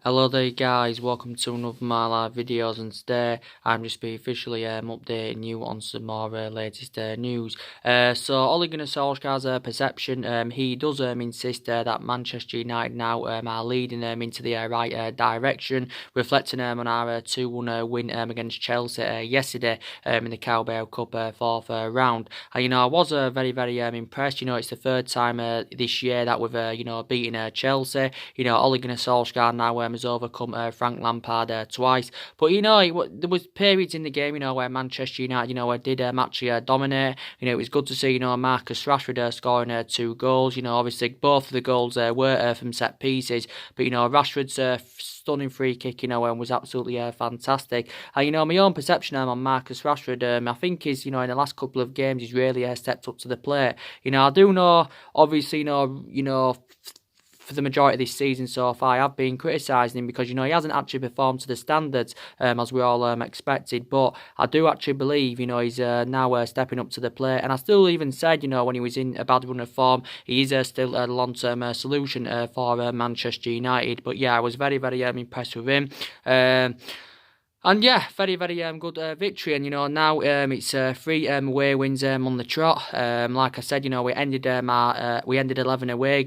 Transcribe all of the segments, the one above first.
Hello there guys, welcome to another of my live videos, and today I'm just be officially updating you on some more latest news. So Ole Gunnar Solskjaer's perception, he does insist that Manchester United now are leading into the right direction, reflecting on our 2-1 win against Chelsea yesterday in the Carabao Cup fourth round. And I was very impressed. It's the third time this year that we've beaten Chelsea. Ole Gunnar Solskjaer now has overcome Frank Lampard twice. But there was periods in the game, where Manchester United, did actually dominate. It was good to see, Marcus Rashford scoring 2 goals. Obviously both of the goals were from set pieces, but Rashford's stunning free kick, was absolutely fantastic. And my own perception on Marcus Rashford, I think is, in the last couple of games, he's really stepped up to the plate. I do know, obviously, for the majority of this season so far, I have been criticising him because, he hasn't actually performed to the standards as we all expected. But I do actually believe, he's now stepping up to the plate. And I still even said, when he was in a bad run of form, he is still a long-term solution for Manchester United. But yeah, I was very impressed with him. And yeah, very good victory. And now it's 3 away wins on the trot. Like I said, we ended 11 away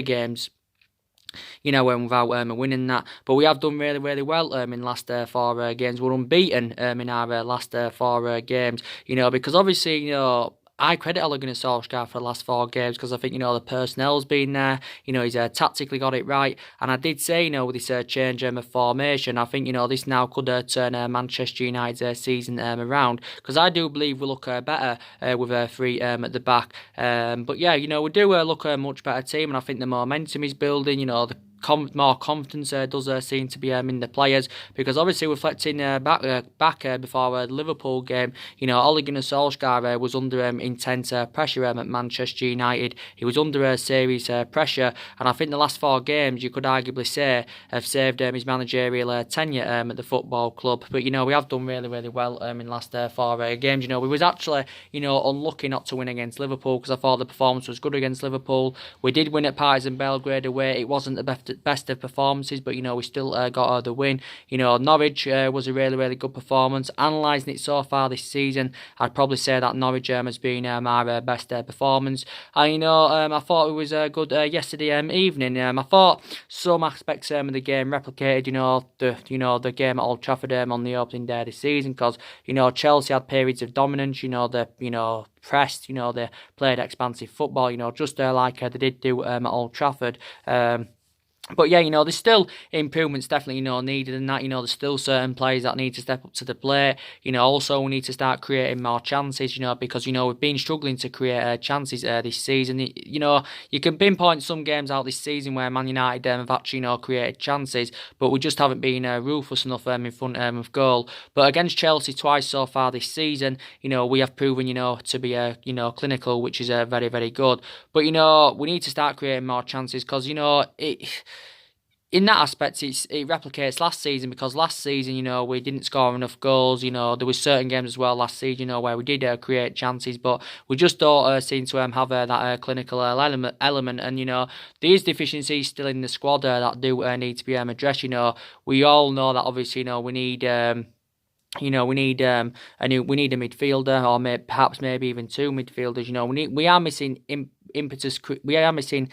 games, without winning that. But we have done really well in the last 4 games. We're unbeaten in our last 4 games, because obviously, I credit Ole Gunnar Solskjaer for the last 4 games because I think, the personnel's been there. He's tactically got it right. And I did say, with this change of formation, I think, this now could turn Manchester United's season around, because I do believe we look better with 3 at the back. But yeah, we do look a much better team, and I think the momentum is building. The more confidence does seem to be in the players, because obviously reflecting back before the Liverpool game, Ole Gunnar Solskjaer was under intense pressure at Manchester United. He was under serious pressure, and I think the last 4 games, you could arguably say, have saved his managerial tenure at the football club. But we have done really well in the last 4 games. We was actually unlucky not to win against Liverpool, because I thought the performance was good against Liverpool. We did win at Partizan Belgrade away. It wasn't the best of performances, but we still got the win. Norwich was a really good performance. Analysing it so far this season, I'd probably say that Norwich has been our best performance. And I thought it was good yesterday evening. I thought some aspects of the game replicated the game at Old Trafford on the opening day of the season, because Chelsea had periods of dominance. They pressed, they played expansive football, just like they did do at Old Trafford. But yeah, there's still improvements definitely, needed in that. There's still certain players that need to step up to the plate. Also we need to start creating more chances, because, we've been struggling to create chances this season. You can pinpoint some games out this season where Man United have actually, created chances, but we just haven't been ruthless enough in front of goal. But against Chelsea twice so far this season, we have proven, to be, clinical, which is very good. But, we need to start creating more chances, because, in that aspect, it replicates last season, because last season, we didn't score enough goals. There was certain games as well last season, where we did create chances, but we just don't seem to have that clinical element. And there is deficiencies still in the squad that do need to be addressed. We all know that obviously, we need. We need a midfielder, or perhaps maybe even 2 midfielders. We are missing impetus. We are missing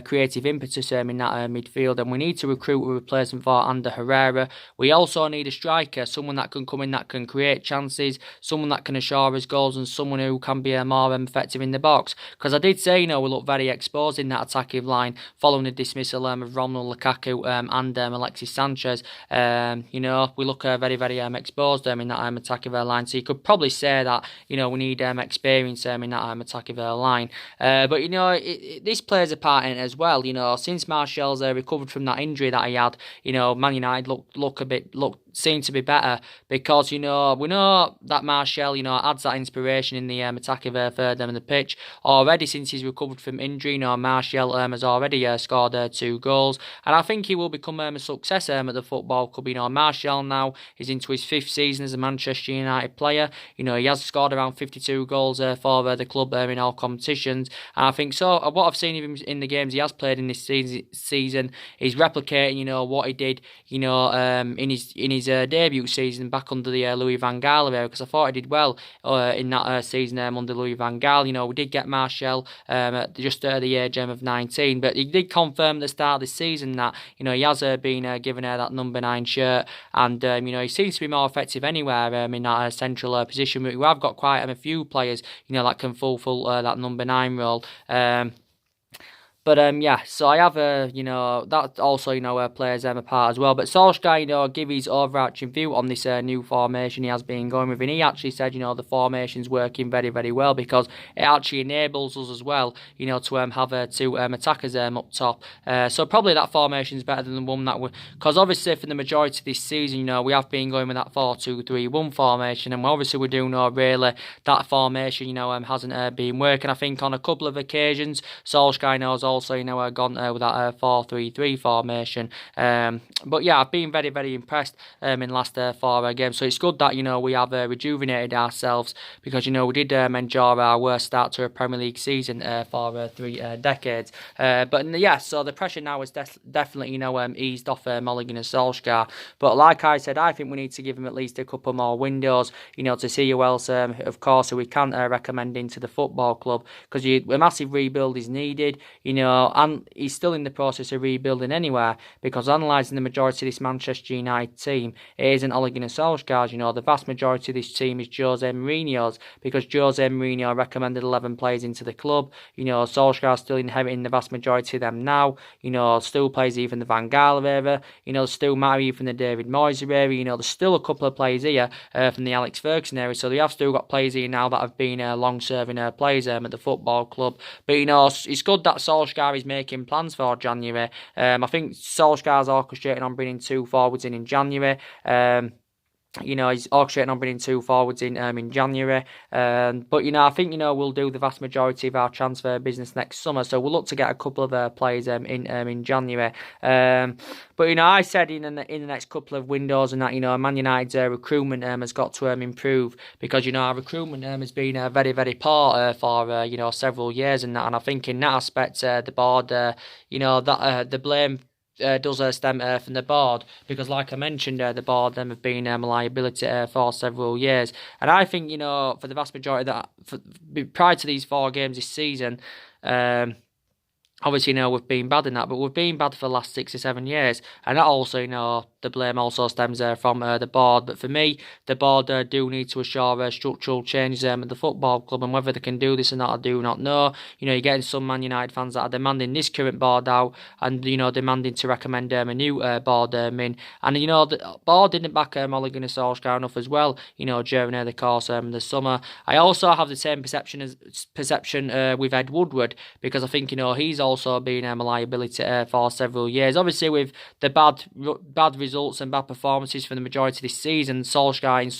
creative impetus in that midfield, and we need to recruit a replacement for Ander Herrera. We also need a striker, someone that can come in, that can create chances, someone that can assure us goals, and someone who can be more effective in the box. Because I did say, we look very exposed in that attacking line following the dismissal of Romelu Lukaku and Alexis Sanchez. We look very exposed in that attacking line. So you could probably say that we need experience in that attacking line. But this plays a part in it as well. Since Martial's recovered from that injury that he had, Man United seem to be better, because we know that Martial adds that inspiration in the attacking third of the pitch. Already since he's recovered from injury, Martial has already scored 2 goals, and I think he will become a success at the football club. Martial now is into his 5th season as a Manchester United player. He has scored around 52 goals for the club in all competitions, and I think so. What I've seen of him in the games he has played in this season, he's replicating, what he did, in his debut season back under the Louis van Gaal era, because I thought he did well in that season under Louis van Gaal. We did get Martial just at the age of 19, but he did confirm at the start of this season that he has been given that number 9 shirt, and he seems to be more effective anywhere in that central position. We have got quite a few players that can fulfill that number 9 role. But yeah, so I have that also plays a part as well. But Solskjaer give his overarching view on this new formation he has been going with, and he actually said the formation's working very, very well, because it actually enables us as well to have two attackers up top. So probably that formation's better than the one that because obviously for the majority of this season we have been going with that 4-2-3-1 formation, and obviously we do know really that formation hasn't been working. I think on a couple of occasions Solskjaer knows also gone with that 4-3-3 formation. But yeah, I've been very, very impressed in the last 4 games. So it's good that we have rejuvenated ourselves, because we did enjoy our worst start to a Premier League season for 3 decades. But yeah, so the pressure now is definitely eased off Ole Gunnar Solskjaer. But like I said, I think we need to give him at least a couple more windows, to see who else, of course, who we can recommend into the football club, because a massive rebuild is needed. And he's still in the process of rebuilding anywhere, because analysing the majority of this Manchester United team, it isn't Ole Gunnar Solskjaer's. The vast majority of this team is Jose Mourinho's, because Jose Mourinho recommended 11 players into the club. Solskjaer's still inheriting the vast majority of them now. Still plays even the Van Gaal era. Still Matty from the David Moyes era. There's still a couple of players here from the Alex Ferguson era. So they have still got players here now that have been long-serving players at the football club. But it's good that Solskjaer is making plans for January. I think Solskjaer's orchestrating on bringing 2 forwards in January. He's orchestrating on bringing 2 forwards in January. But I think we'll do the vast majority of our transfer business next summer. So we'll look to get a couple of players in January. But I said in the next couple of windows, and that Man United's recruitment has got to improve, because our recruitment has been very, very poor for several years, and I think in that aspect the board that the blame does stem from the board, because like I mentioned, the board have been a liability for several years, and I think for the vast majority of that, prior to these 4 games this season, obviously, we've been bad in that, but we've been bad for the last 6 or 7 years, and that also, the blame also stems from the board. But for me, the board do need to assure structural changes at the football club, and whether they can do this or not, I do not know. You're getting some Man United fans that are demanding this current board out, and demanding to recommend a new board in. And the board didn't back Ole Gunnar Solskjaer enough as well. During the course the summer. I also have the same perception with Ed Woodward, because I think he's also been a liability for several years. Obviously, with the bad results and bad performances for the majority of this season, Solskjaer in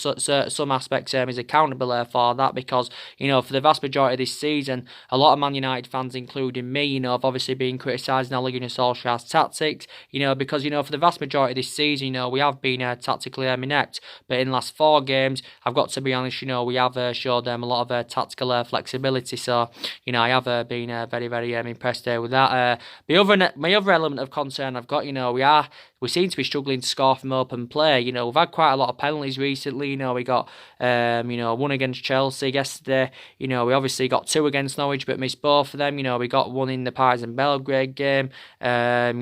some aspects is accountable for that, because for the vast majority of this season, a lot of Man United fans, including me, have obviously been criticising Ole Gunnar Solskjaer's tactics, because for the vast majority of this season, we have been tactically inept, but in the last 4 games, I've got to be honest, we have showed them a lot of tactical flexibility. So I have been very, very impressed with that. My other element of concern I've got, we seem to be struggling to score from open play. We've had quite a lot of penalties recently. We got, 1 against Chelsea yesterday. We obviously got 2 against Norwich, but missed both of them. We got 1 in the Partizan Belgrade game. I've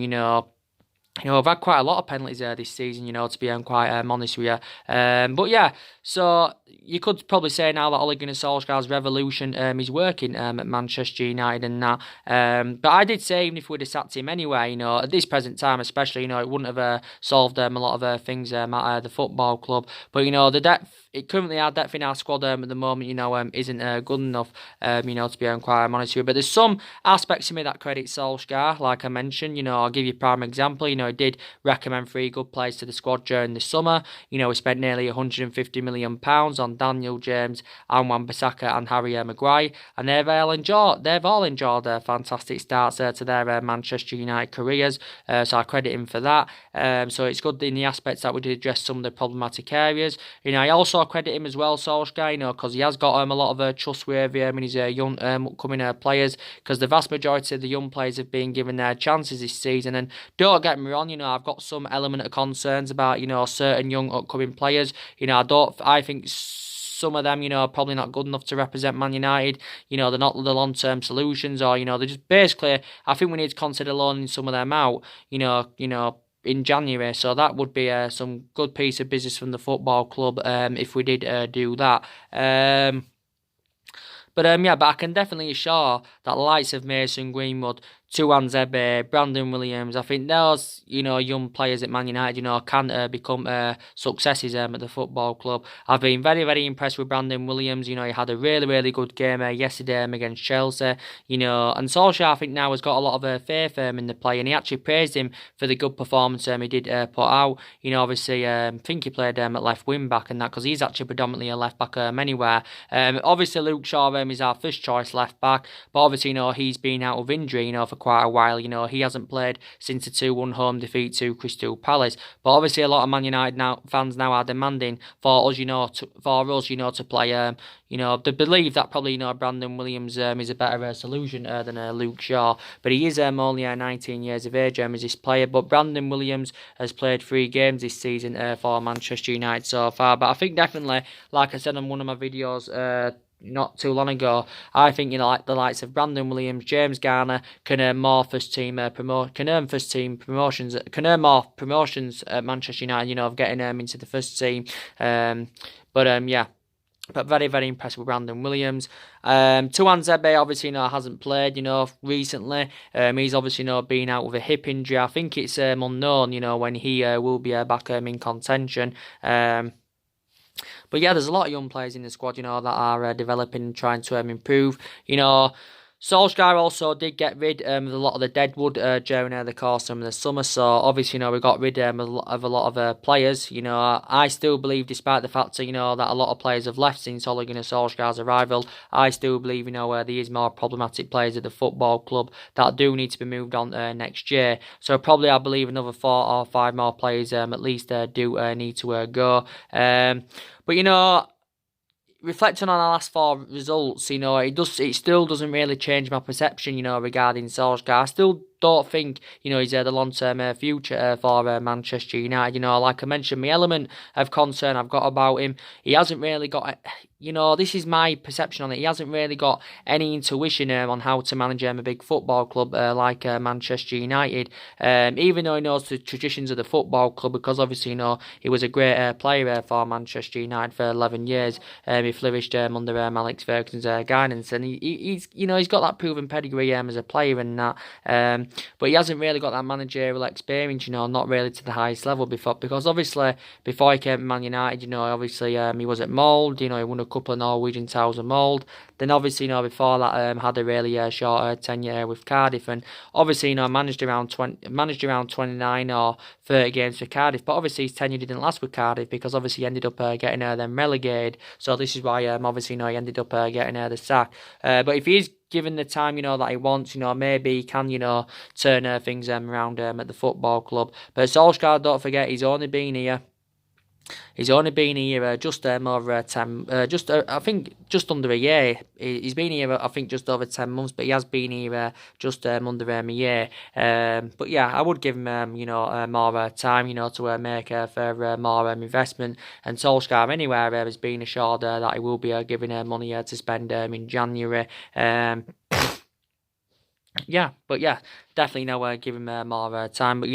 had quite a lot of penalties this season, to be quite honest with you. But yeah, so you could probably say now that Ole Gunnar Solskjaer's revolution is working at Manchester United and that. But I did say, even if we'd have sacked him anyway, at this present time especially, it wouldn't have solved a lot of things at the football club. But, the depth, currently our depth in our squad at the moment, isn't good enough, to be quite honest with you. But there's some aspects of me that credit Solskjaer, like I mentioned. I'll give you a prime example. he did recommend 3 good players to the squad during the summer. We spent nearly £150 million on Daniel James, and Wan-Bissaka and Harry Maguire, and they've all enjoyed fantastic starts to their Manchester United careers. So I credit him for that. So it's good in the aspects that we did address some of the problematic areas. I also credit him as well, Solsjaker, because he has got a lot of trustworthy in his young upcoming players, because the vast majority of the young players have been given their chances this season. And don't get me wrong, I've got some element of concerns about certain young upcoming players. I think some of them, are probably not good enough to represent Man United. They're not the long-term solutions, or they're just basically. I think we need to consider loaning some of them out. In January, so that would be some good piece of business from the football club if we did do that. But I can definitely assure that the likes of Mason Greenwood, Tuan Zebe, Brandon Williams, I think those, young players at Man United, can become successes at the football club. I've been very, very impressed with Brandon Williams. He had a really, really good game yesterday against Chelsea. And Solskjaer, I think, now has got a lot of faith in the play, and he actually praised him for the good performance he did put out. Obviously, I think he played at left wing back and that, because he's actually predominantly a left back anywhere. Obviously, Luke Shaw is our first choice left back, but obviously, he's been out of injury, for quite a while. He hasn't played since the 2-1 home defeat to Crystal Palace. But obviously, a lot of Man United fans now are demanding for us, to play. They believe that probably, Brandon Williams is a better solution than Luke Shaw. But he is only 19 years of age as this player. But Brandon Williams has played 3 games this season for Manchester United so far. But I think definitely, like I said on one of my videos not too long ago, I think like the likes of Brandon Williams, James Garner can earn more promotions at Manchester United, of getting into the first team. But very, very impressed with Brandon Williams. Tuan Zebe obviously hasn't played recently. He's obviously been out with a hip injury. I think it's unknown when he will be back in contention. But yeah, there's a lot of young players in the squad, that are developing and trying to improve. Solskjaer also did get rid of a lot of the deadwood during the course of the summer. So obviously, we got rid of a lot of players. I still believe, despite the fact that that a lot of players have left since Ole Gunnar Solskjaer's arrival, I still believe there is more problematic players at the football club that do need to be moved on next year. So probably I believe another 4 or 5 more players at least do need to go. But reflecting on our last 4 results, it still doesn't really change my perception, regarding Solskjaer. I still don't think, he's the long-term future for Manchester United. Like I mentioned, my element of concern I've got about him, he hasn't really got, this is my perception on it, he hasn't really got any intuition on how to manage a big football club like Manchester United. Even though he knows the traditions of the football club, because obviously, he was a great player for Manchester United for 11 years. He flourished under Alex Ferguson's guidance, and he's got that proven pedigree as a player and that. But he hasn't really got that managerial experience, not really to the highest level before, because obviously before he came to Man United, he was at Mould, he won a couple of Norwegian titles of Mould. Then obviously, before that, had a really short tenure with Cardiff, and obviously, managed around 29 or 30 games for Cardiff. But obviously, his tenure didn't last with Cardiff, because obviously he ended up getting them relegated. So this is why obviously, he ended up getting the sack. But if he is given the time, that he wants, maybe he can, turn things around at the football club. But Solskjaer, don't forget, he's only been here just over 10, I think just under a year. He's been here, I think, just over 10 months, but he has been here just under a year. But yeah, I would give him, more time, to make for more investment. And Solskjaer, anywhere, has been assured that he will be giving money to spend in January. Definitely give him more time. But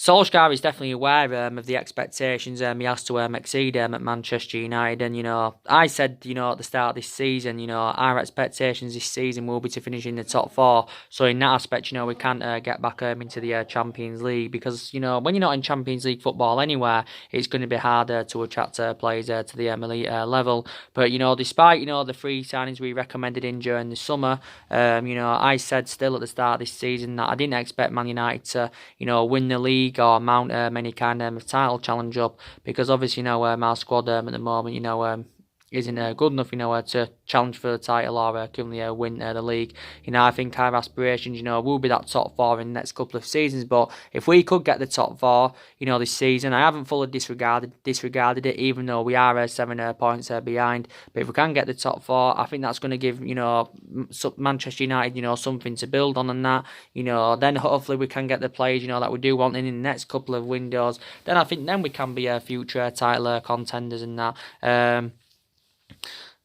Solskjaer is definitely aware of the expectations he has to exceed at Manchester United. And, I said, at the start of this season, our expectations this season will be to finish in the top four. So in that aspect, we can't get back into the Champions League because, when you're not in Champions League football anywhere, it's going to be harder to attract players to the elite level. But, despite, the free signings we recommended in during the summer, I said still at the start of this season that I didn't expect Man United to, win the league or mount any kind of title challenge up because obviously our squad at the moment isn't good enough to challenge for the title or currently win the league. I think our aspirations will be that top four in the next couple of seasons, but if we could get the top four this season, I haven't fully disregarded it, even though we are 7 points behind. But if we can get the top four, I think that's going to give Manchester United something to build on, and that then hopefully we can get the players that we do want in the next couple of windows. Then I think then we can be future title contenders and that.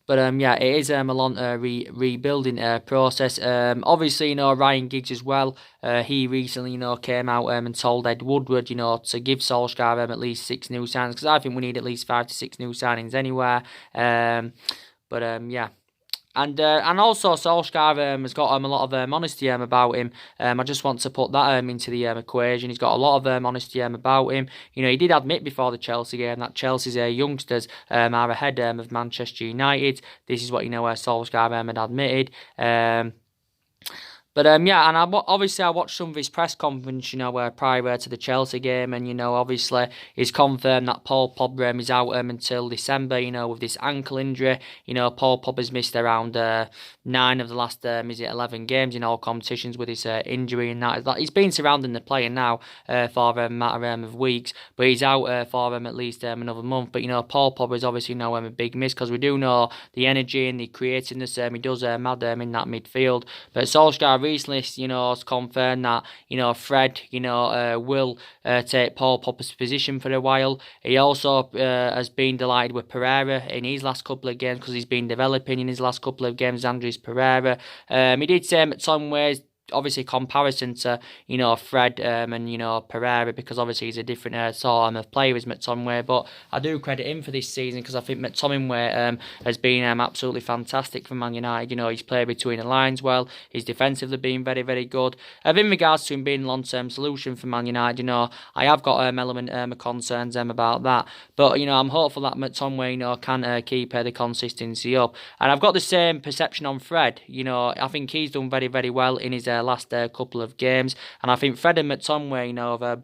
But yeah, it is a long rebuilding process. Obviously, Ryan Giggs as well. He recently, came out and told Ed Woodward, to give Solskjaer at least 6 new signings, because I think we need at least 5 to 6 new signings anywhere. Yeah. And also Solskjaer has got a lot of honesty about him. I just want to put that into the equation. He's got a lot of honesty about him. He did admit before the Chelsea game that Chelsea's youngsters are ahead of Manchester United. This is what Solskjaer had admitted. But yeah, and obviously I watched some of his press conference, prior to the Chelsea game, and obviously he's confirmed that Paul Pogba is out until December, with this ankle injury. Paul Pogba's missed around 9 of the last 11 games in all competitions with his injury, and that he's been surrounding the player now for a matter of weeks, but he's out for at least another month. But Paul Pogba is obviously a big miss because we do know the energy and the creativeness he does mad in that midfield. But Solskjaer recently, has confirmed that, Fred, will take Paul Pogba's position for a while. He also has been delighted with Pereira in his last couple of games because he's been developing in his last couple of games, Andres Pereira. He did say at some ways, obviously comparison to Fred and Pereira, because obviously he's a different sort of player as McTominay, but I do credit him for this season because I think McTominay has been absolutely fantastic for Man United. He's played between the lines well, he's defensively been very, very good. In regards to him being a long-term solution for Man United, I have got element of concerns about that, but I'm hopeful that McTominay can keep the consistency up. And I've got the same perception on Fred. I think he's done very, very well in his last couple of games, and I think Fred and McTominay have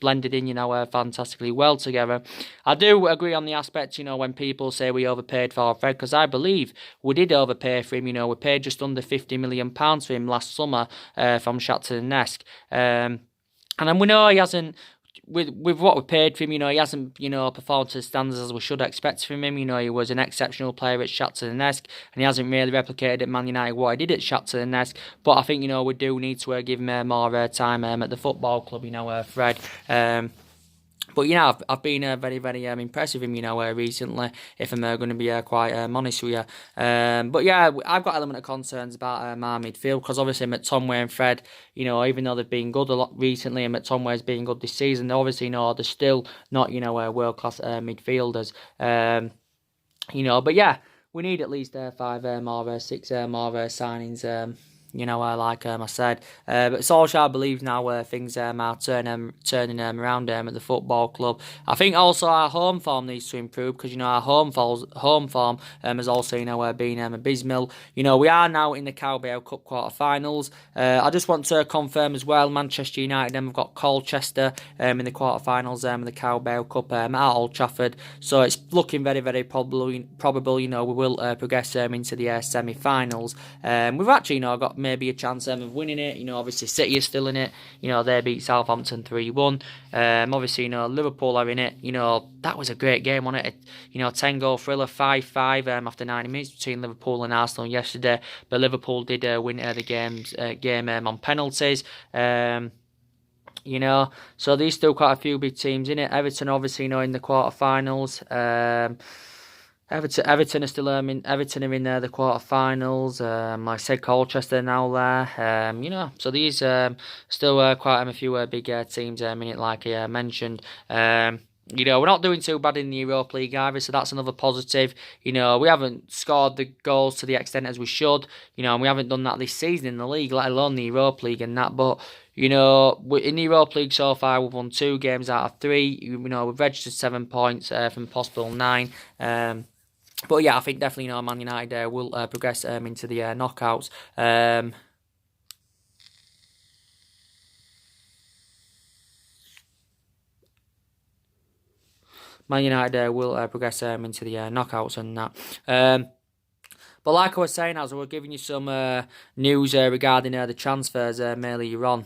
blended in fantastically well together. I do agree on the aspect when people say we overpaid for Fred, because I believe we did overpay for him. We paid just under £50 million for him last summer from Shakhtar Donetsk, and then we know he hasn't. With what we paid for him, he hasn't, performed to the standards as we should expect from him. He was an exceptional player at Shakhtar Donetsk, and he hasn't really replicated at Man United what he did at Shakhtar Donetsk. But I think, we do need to give him more time at the football club, Fred. But I've been very, very impressed with him, recently, if I'm going to be quite honest with you. But yeah, I've got element of concerns about my midfield, because obviously McTominay and Fred, even though they've been good a lot recently, and McTominay's been good this season, obviously, they're still not, world-class midfielders. But yeah, we need at least 5 more, 6 more signings. Like I said. But Solskjaer believes now things are turning around at the football club. I think also our home form needs to improve, because our home form has also been abysmal. We are now in the Carabao Cup quarter-finals. I just want to confirm as well, Manchester United have got Colchester in the quarter-finals in the Carabao Cup at Old Trafford. So it's looking very, very probable we will progress into the semi-finals. We've actually got maybe a chance of winning it. Obviously City is still in it. They beat Southampton 3-1. Obviously, Liverpool are in it. That was a great game, wasn't it? 10-goal thriller, 5-5 after 90 minutes between Liverpool and Arsenal yesterday. But Liverpool did win the game on penalties. So there's still quite a few big teams in it. Everton, obviously, in the quarterfinals. Everton are still Everton are in the quarterfinals. Like I said, Colchester are now there. So these still quite a few big teams. In it, like I mentioned. We're not doing too bad in the Europa League either, so that's another positive. We haven't scored the goals to the extent as we should. And we haven't done that this season in the league, let alone the Europa League and that. But in the Europa League so far, we've won 2 games out of 3. We've registered 7 points from possible 9. But yeah, I think definitely Man United will progress into the knockouts. Man United will progress into the knockouts and that. But like I was saying, as we were giving you some news regarding the transfers earlier on,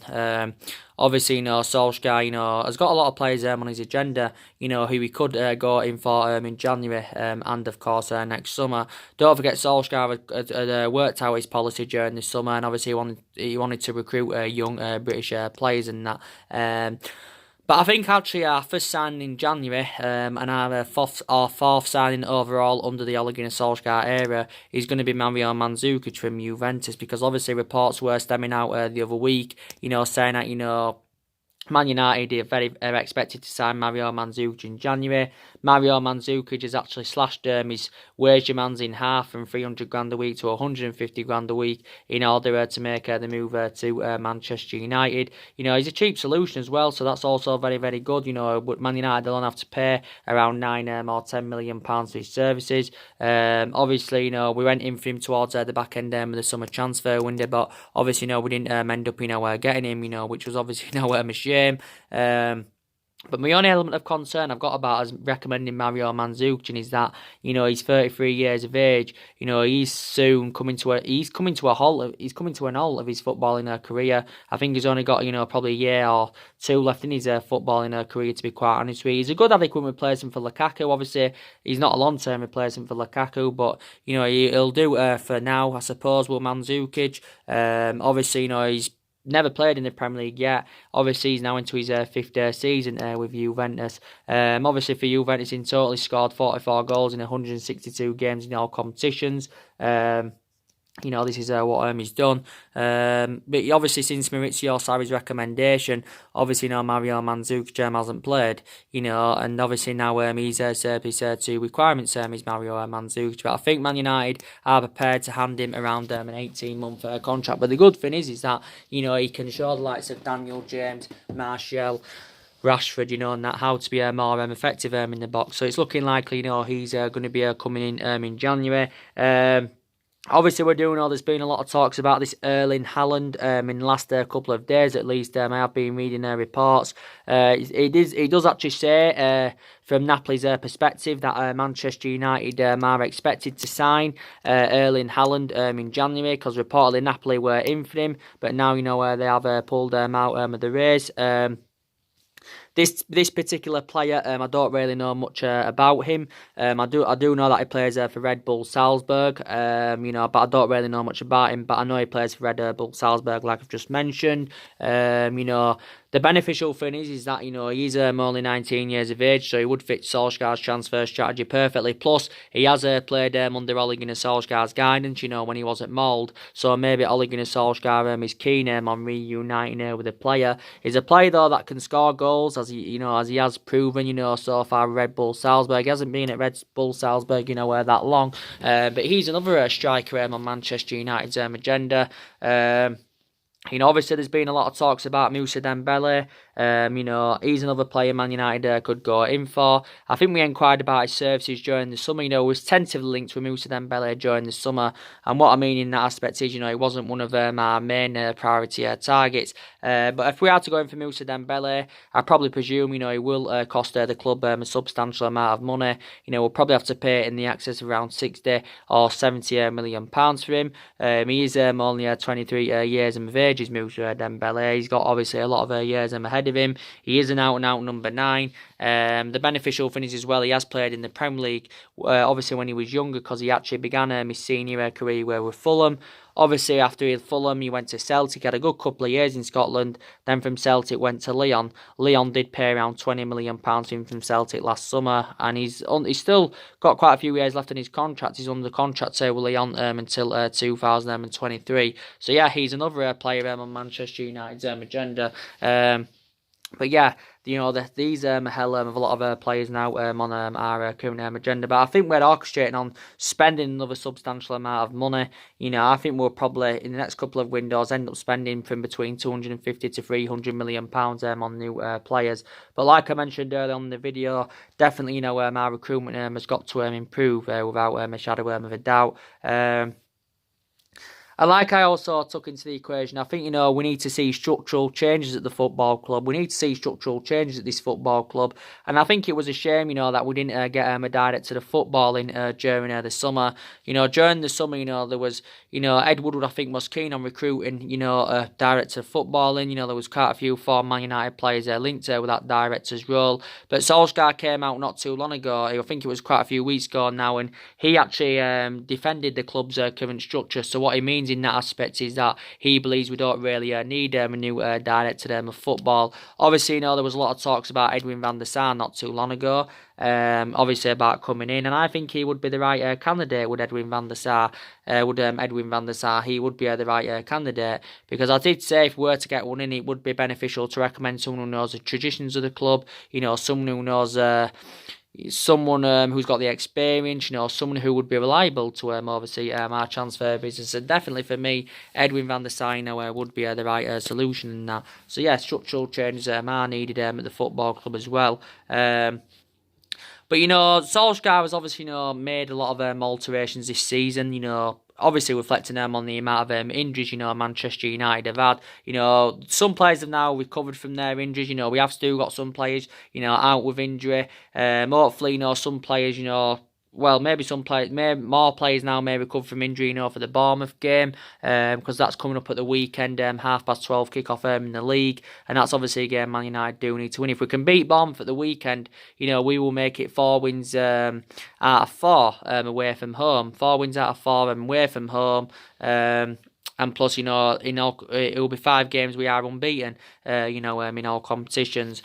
obviously, Solsjaker, has got a lot of players on his agenda, who he could go in for in January and, of course, next summer. Don't forget, Solskjaer had worked out his policy during the summer, and obviously he wanted to recruit young British players and that. But I think actually our first signing in January and our fourth signing overall under the Ole Gunnar Solskjaer era is going to be Mario Mandzukic from Juventus, because obviously reports were stemming out the other week, saying that, Man United are expected to sign Mario Mandzukic in January. Mario Mandzukic has actually slashed his wage demands in half from 300 grand a week to 150 grand a week in order to make the move to Manchester United. He's a cheap solution as well, so that's also very, very good. But Man United don't have to pay around 9 or 10 million pounds for his services. Obviously, we went in for him towards the back end of the summer transfer window, but obviously, we didn't end up, getting him, which was obviously, a shame. But my only element of concern I've got about as recommending Mario Mandzukic is that he's 33 years of age. He's soon coming to an halt of his footballing career. I think he's only got probably a year or 2 left in his footballing career, to be quite honest with you. He's a good adequate replacement for Lukaku. Obviously, he's not a long-term replacement for Lukaku, but he'll do for now, I suppose. Will Mandzukic? Obviously, he's never played in the Premier League yet. Obviously, he's now into his 5th season with Juventus. Obviously, for Juventus, in total, he scored 44 goals in 162 games in all competitions. This is what he's done. But obviously, since Maurizio Sarri's recommendation, obviously now Mario Mandzukic hasn't played, and obviously now he's served his 2 requirements, is Mario Mandzukic. But I think Man United are prepared to hand him around an 18-month contract. But the good thing is that, he can show the likes of Daniel James, Martial, Rashford, and that how to be more effective in the box. So it's looking likely, he's going to be coming in January. Obviously, there's been a lot of talks about this Erling Haaland in the last couple of days at least. I have been reading reports. It does actually say from Napoli's perspective that Manchester United are expected to sign Erling Haaland in January, because reportedly Napoli were in for him, but now they have pulled out of the race. This particular player, I don't really know much about him. I do know that he plays for Red Bull Salzburg. But I don't really know much about him. But I know he plays for Red Bull Salzburg, like I've just mentioned. The beneficial thing is that, he's only 19 years of age, so he would fit Solskjaer's transfer strategy perfectly. Plus, he has played under Ole Gunnar Solskjaer's guidance, when he was at Mould. So maybe Ole Gunnar Solskjaer is keen on reuniting with a player. He's a player, though, that can score goals, as he has proven, so far Red Bull Salzburg. He hasn't been at Red Bull Salzburg, that long. But he's another striker on Manchester United's agenda. Obviously there's been a lot of talks about Moussa Dembele. He's another player Man United could go in for. I think we inquired about his services during the summer. He was tentatively linked with Moussa Dembele during the summer. And what I mean in that aspect is, he wasn't one of our main priority targets. But if we are to go in for Moussa Dembele, I probably presume, he will cost the club a substantial amount of money. We'll probably have to pay in the excess of around 60 or 70 million pounds for him. He is only 23 years of age, is Moussa Dembele. He's got obviously a lot of years ahead of him. He is an out-and-out number 9. The beneficial thing is as well, he has played in the Premier League, obviously when he was younger, because he actually began his senior career with Fulham. Obviously, after Fulham, he went to Celtic, had a good couple of years in Scotland. Then from Celtic, went to Lyon. Lyon did pay around £20 million to him from Celtic last summer, and he's still got quite a few years left on his contract. He's under contract with Lyon until 2023. So yeah, he's another player on Manchester United's agenda. But yeah, these a hell of a lot of players now on our current agenda. But I think we're orchestrating on spending another substantial amount of money. I think we'll probably in the next couple of windows end up spending from between 250 to 300 million pounds on new players. But like I mentioned earlier on in the video, definitely our recruitment has got to improve without a shadow of a doubt. And like I also took into the equation, I think, we need to see structural changes at the football club. We need to see structural changes at this football club. And I think it was a shame, that we didn't get a director of footballing during the summer. During the summer, there was, Ed Woodward, I think, was keen on recruiting, a director of footballing. There was quite a few former Man United players linked with that director's role. But Solsjaker came out not too long ago, I think it was quite a few weeks ago now, and he actually defended the club's current structure. So what he means in that aspect is that he believes we don't really need a new director of football. Obviously, there was a lot of talks about Edwin van der Sar not too long ago, obviously about coming in, and I think he would be the right candidate. Would Edwin van der Sar? He would be the right candidate, because I did say if we were to get one in, it would be beneficial to recommend someone who knows the traditions of the club. Someone who knows. Someone who's got the experience, someone who would be reliable to oversee our transfer business. And definitely for me, Edwin van der Sar would be the right solution in that. So yeah, structural changes are needed at the football club as well. But Solskjaer has obviously made a lot of alterations this season. Obviously reflecting on the amount of injuries, Manchester United have had. Some players have now recovered from their injuries. We have still got some players, out with injury. Hopefully, some players, maybe more players now may recover from injury, for the Bournemouth game, because that's coming up at the weekend, 12:30 kick-off in the league, and that's obviously a game Man United do need to win. If we can beat Bournemouth at the weekend, we will make it 4 wins out of 4 away from home. 4 wins out of 4 away from home. And plus, it will be 5 games we are unbeaten, in all competitions.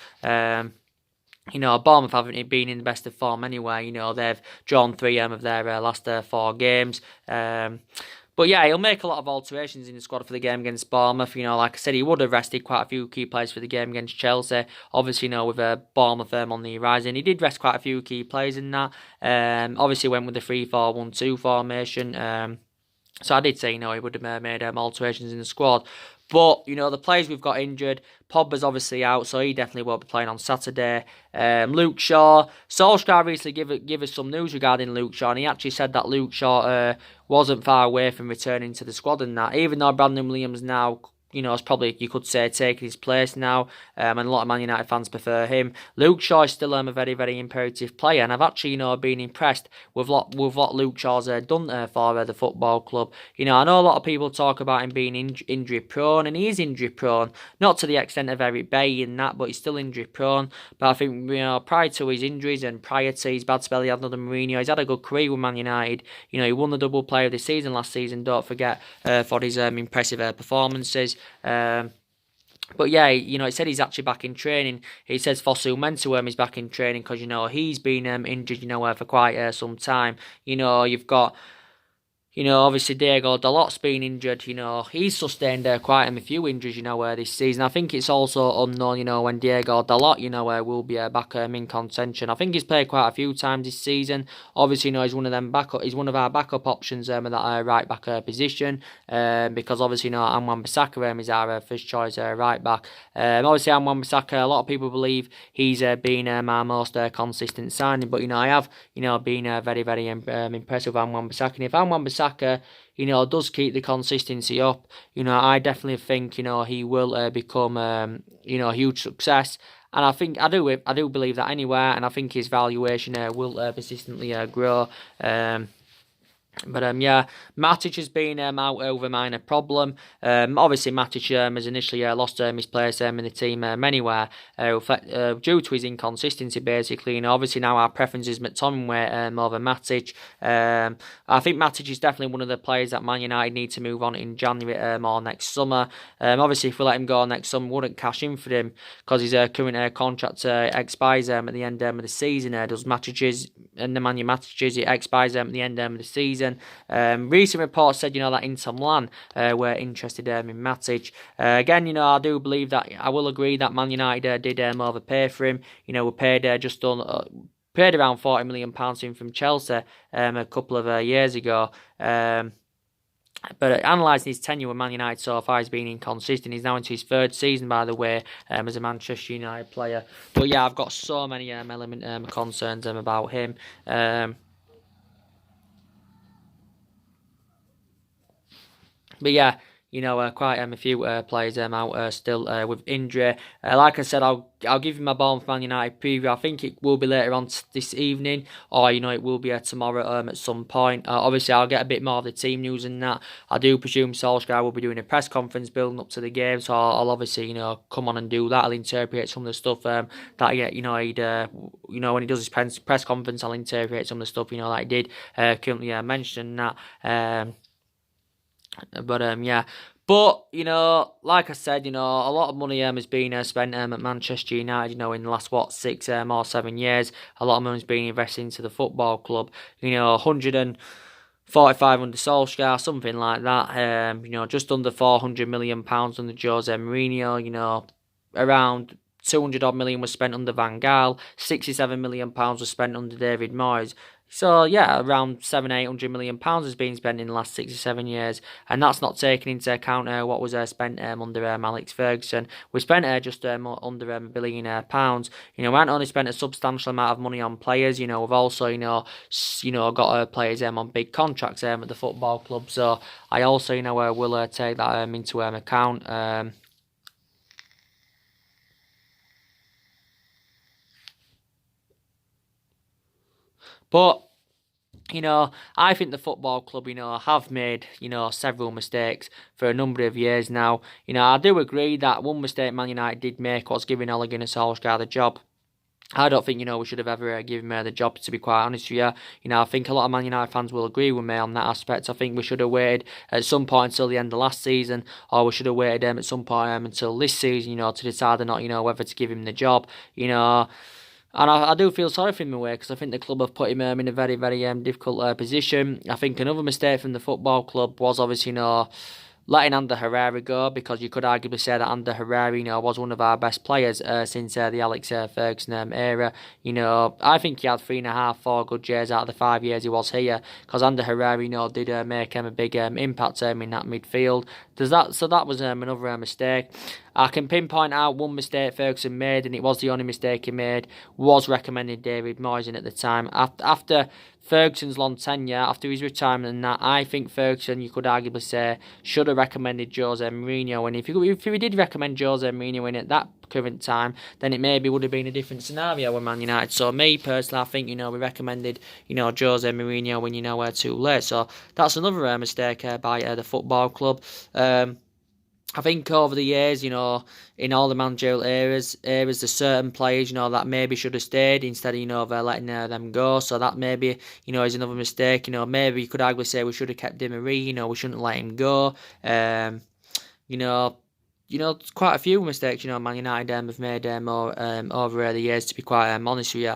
Bournemouth haven't been in the best of form anyway. They've drawn 3 of their last 4 games. But yeah, he'll make a lot of alterations in the squad for the game against Bournemouth. Like I said, he would have rested quite a few key players for the game against Chelsea. Obviously, with Bournemouth on the horizon, he did rest quite a few key players in that. Obviously, went with the 3-4-1-2 formation. So I did say, he would have made alterations in the squad. But, the players we've got injured, Pogba's obviously out, so he definitely won't be playing on Saturday. Luke Shaw, Solskjaer recently give us some news regarding Luke Shaw, and he actually said that Luke Shaw wasn't far away from returning to the squad and that. Even though Brandon Williams now, is probably, you could say, taking his place now, and a lot of Man United fans prefer him. Luke Shaw is still a very, very imperative player, and I've actually, been impressed with what Luke Shaw's done for the football club. I know a lot of people talk about him being injury prone, and he is injury prone, not to the extent of Eric Bailly and that, but he's still injury prone. But I think, prior to his injuries and prior to his bad spell he had under Mourinho, he's had a good career with Man United. He won the double player of the season last season, don't forget, for his impressive performances. But yeah, he said he's actually back in training. He says Fosu Mensah he's back in training because, he's been injured, for quite some time. You've got obviously Diego Dalot's been injured. He's sustained quite a few injuries, this season. I think it's also unknown, when Diego Dalot, will be back in contention. I think he's played quite a few times this season. Obviously, he's one of them he's one of our backup options at that right back position. Because obviously, Anwan Bissaka is our first choice right back. Obviously, Anwan Bissaka, a lot of people believe he's been our most consistent signing. But I have been very, very impressed with Anwan Bissaka. And if Anwan Bissaka does keep the consistency up, I definitely think, he will become, a huge success. And I do believe that anywhere, and I think his valuation will persistently grow. But yeah, Matic has been out over minor problem. Obviously Matic has initially lost his place in the team anywhere due to his inconsistency. Basically, obviously now our preference is McTominay over Matic. I think Matic is definitely one of the players that Man United need to move on in January or next summer. Obviously, if we let him go next summer, we wouldn't cash in for him because his current contract expires at the end of the season. Does Matic's and the Matic's it expires at the end of the season. Recent reports said, that Inter Milan were interested in Matic. Again, I do believe that I will agree that Man United did overpay for him. We paid paid around £40 million for him from Chelsea a couple of years ago. But analysing his tenure with Man United so far, he's been inconsistent. He's now into his third season, by the way, as a Manchester United player. But yeah, I've got so many concerns about him. But yeah, quite a few players out still with injury. Like I said, I'll give you my Bournemouth Man United preview. I think it will be later on this evening, or it will be tomorrow at some point. Obviously, I'll get a bit more of the team news and that. I do presume Solsjaker will be doing a press conference building up to the game, so I'll obviously come on and do that. I'll interpret some of the stuff that when he does his press conference, I'll interpret some of the stuff that he did currently mention that. Yeah. But, like I said, a lot of money has been spent at Manchester United, in the last, 6 or 7 years. A lot of money has been invested into the football club. 145 under Solskjaer, something like that. Just under £400 million under Jose Mourinho, around 200 odd million was spent under Van Gaal, £67 million was spent under David Moyes. So yeah, around £700-800 million has been spent in the last 6 or 7 years, and that's not taking into account what was spent under Alex Ferguson. We spent just under £1 billion. We haven't only spent a substantial amount of money on players. We've also got players on big contracts at the football club. So I also will take that into account. But, I think the football club, have made, several mistakes for a number of years now. I do agree that one mistake Man United did make was giving Ole Gunnar Solskjaer the job. I don't think, we should have ever given him the job, to be quite honest with you. I think a lot of Man United fans will agree with me on that aspect. I think we should have waited at some point until the end of last season, or we should have waited at some point until this season, to decide or not, whether to give him the job, And I do feel sorry for him in a way, because I think the club have put him in a very, very difficult position. I think another mistake from the football club was obviously, letting Ander Herrera go, because you could arguably say that Ander Herrera, was one of our best players since the Alex Ferguson era. I think he had 3.5, 4 good years out of the 5 years he was here, because Ander Herrera, did make a big impact in that midfield. So that was another mistake. I can pinpoint out one mistake Ferguson made, and it was the only mistake he made, was recommending David Moyes in at the time. After Ferguson's long tenure, after his retirement and that, I think Ferguson, you could arguably say, should have recommended Jose Mourinho. And if he did recommend Jose Mourinho in at that current time, then it maybe would have been a different scenario with Man United. So me personally, I think, we recommended, Jose Mourinho when we're too late. So that's another mistake by the football club. I think over the years, in all the managerial eras, there's certain players, that maybe should have stayed instead of, letting them go. So that maybe, is another mistake. Maybe you could arguably say we should have kept Di Maria, we shouldn't let him go. Quite a few mistakes, Man United have made over the years, to be quite honest with you.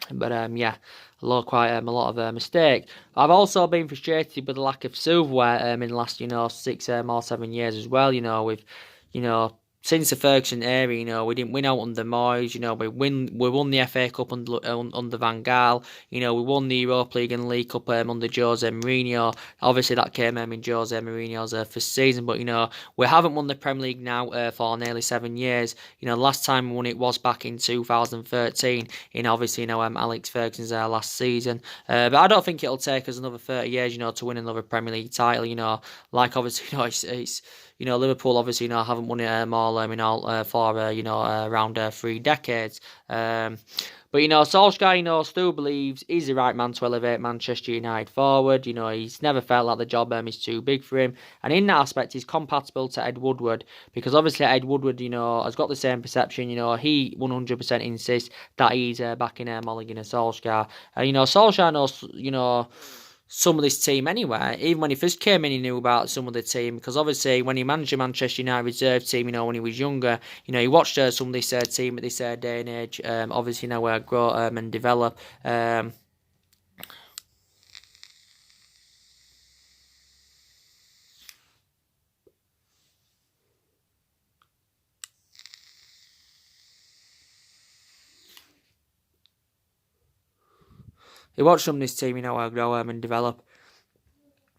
Yeah, a lot of mistakes. I've also been frustrated with the lack of silverware in the last 6 or 7 years as well. With since the Ferguson era, we didn't win out under Moyes. We won the FA Cup under Van Gaal. We won the Europa League and League Cup under Jose Mourinho. Obviously, that came in Jose Mourinho's first season. But we haven't won the Premier League now for nearly 7 years. The last time we won it was back in 2013. Obviously, Alex Ferguson's last season. But I don't think it'll take us another 30 years, to win another Premier League title. Like obviously, it's Liverpool obviously haven't won it all for around 3 decades. But But, Solskjaer, still believes he's the right man to elevate Manchester United forward. He's never felt like the job is too big for him. And in that aspect, he's compatible to Ed Woodward, because obviously Ed Woodward, has got the same perception. He 100% insists that he's backing Mulligan and Solskjaer. Solskjaer knows, some of this team anyway. Even when he first came in, he knew about some of the team, because obviously when he managed the Manchester United reserve team, when he was younger, he watched some of this team at this day and age. Obviously now grow and develop. He watched some of this team, grow and develop.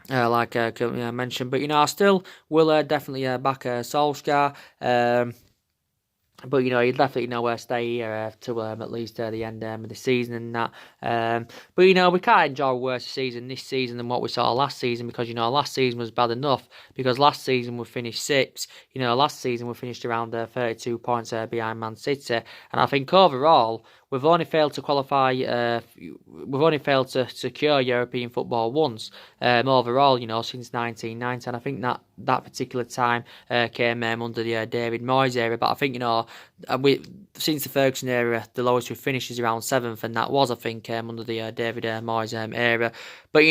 Like I mentioned, but I still will definitely back Solskjaer. But he'd definitely stay here to at least the end of the season and that. But we can't enjoy a worse season this season than what we saw last season, because last season was bad enough, because last season we finished sixth. Last season we finished around 32 points behind Man City, and I think overall we've only failed to qualify. We've only failed to secure European football once overall. Since 1990, and I think that particular time came under the David Moyes era. But I think since the Ferguson era, the lowest we've finished is around 7th, and that was, I think, under the David Moyes era. But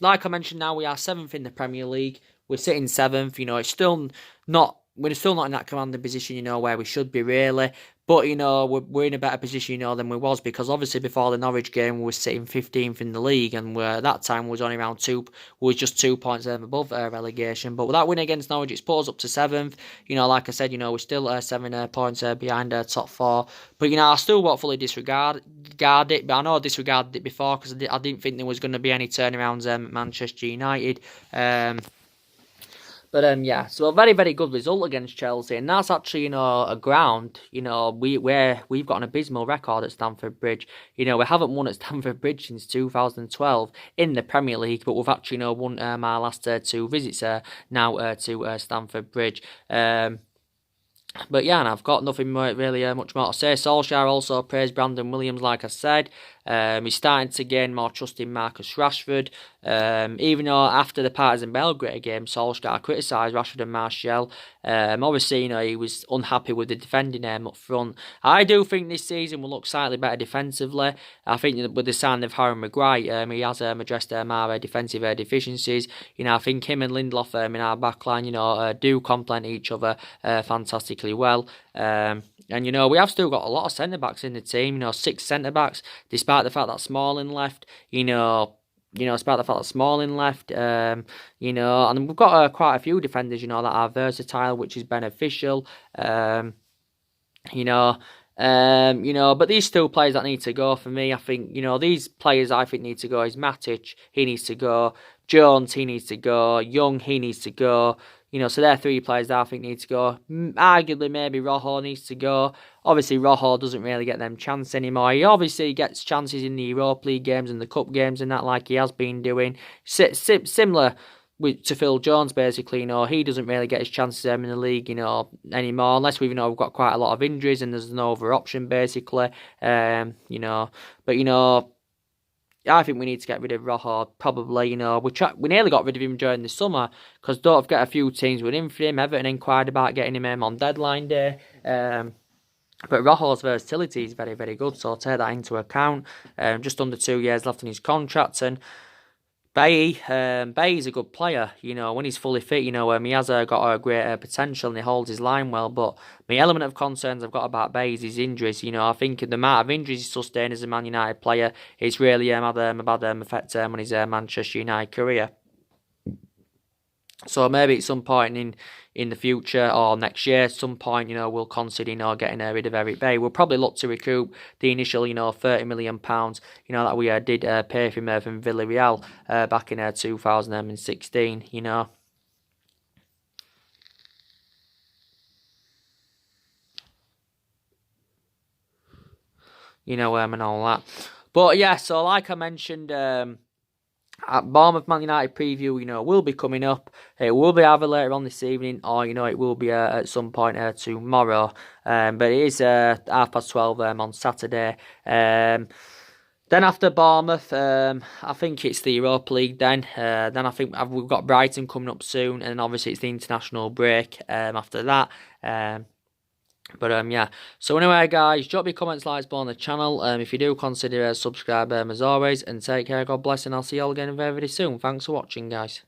like I mentioned, now we are 7th in the Premier League. We're sitting 7th. It's still not. We're still not in that commanding position, where we should be really. But, we're in a better position, than we was, because obviously before the Norwich game, we were sitting 15th in the league, and at that time was only around just 2 points above relegation. But with that win against Norwich, it's put us up to 7th. Like I said, we're still 7 points behind top 4. But, I still won't fully disregard it, but I know I disregarded it before, because I didn't think there was going to be any turnarounds at Manchester United. But yeah, so a very, very good result against Chelsea, and that's actually, a ground, we've got an abysmal record at Stamford Bridge. We haven't won at Stamford Bridge since 2012 in the Premier League, but we've actually, won our last 2 visits now to Stamford Bridge. But yeah, and I've got nothing really much more to say. Solskjaer also praised Brandon Williams, like I said. He's starting to gain more trust in Marcus Rashford. Even though after the Partizan Belgrade game, Solskjaer criticised Rashford and Martial. Obviously, he was unhappy with the defending up front. I do think this season will look slightly better defensively. I think with the sign of Harry Maguire, he has addressed our defensive deficiencies. I think him and Lindelof in our backline, do complement each other fantastically well. And we have still got a lot of centre backs in the team. 6 centre backs, despite the fact that Smalling left. Despite the fact that Smalling left. And we've got quite a few defenders. that are versatile, which is beneficial. But these 2 players that need to go for me, I think, these players I think need to go is Matic, he needs to go. Jones, he needs to go. Young, he needs to go. So they're 3 players that I think need to go. Arguably, maybe Rojo needs to go. Obviously, Rojo doesn't really get them chances anymore. He obviously gets chances in the Europa League games and the Cup games and that, like he has been doing. Similar to Phil Jones, basically. He doesn't really get his chances in the league, anymore, unless we've got quite a lot of injuries and there's no other option, basically. But I think we need to get rid of Rojo, probably. We nearly got rid of him during the summer, because don't forget a few teams were in for him. Everton inquired about getting him on deadline day. But Rojo's versatility is very, very good, so I'll take that into account. Just under 2 years left in his contract, and Bay's a good player, when he's fully fit, he has got a great potential and he holds his line well, but the element of concerns I've got about Bay is his injuries. I think the amount of injuries he's sustained as a Man United player, it's really had a bad effect on his Manchester United career. So maybe at some point in the future or next year, at some point, we'll consider, getting rid of Eric Bay. We'll probably look to recoup the initial, £30 million, that we did pay for him from Villarreal back in 2016, and all that. But yeah, so like I mentioned, Bournemouth Man United preview, will be coming up. It will be either later on this evening, or it will be at some point tomorrow. But it is 12:30 on Saturday. Then after Bournemouth, I think it's the Europa League. Then I think we've got Brighton coming up soon, and obviously it's the international break. After that. Yeah. So anyway, guys, drop your comments, likes below on the channel. If you do, consider subscribe as always, and take care. God bless, and I'll see you all again very, very soon. Thanks for watching, guys.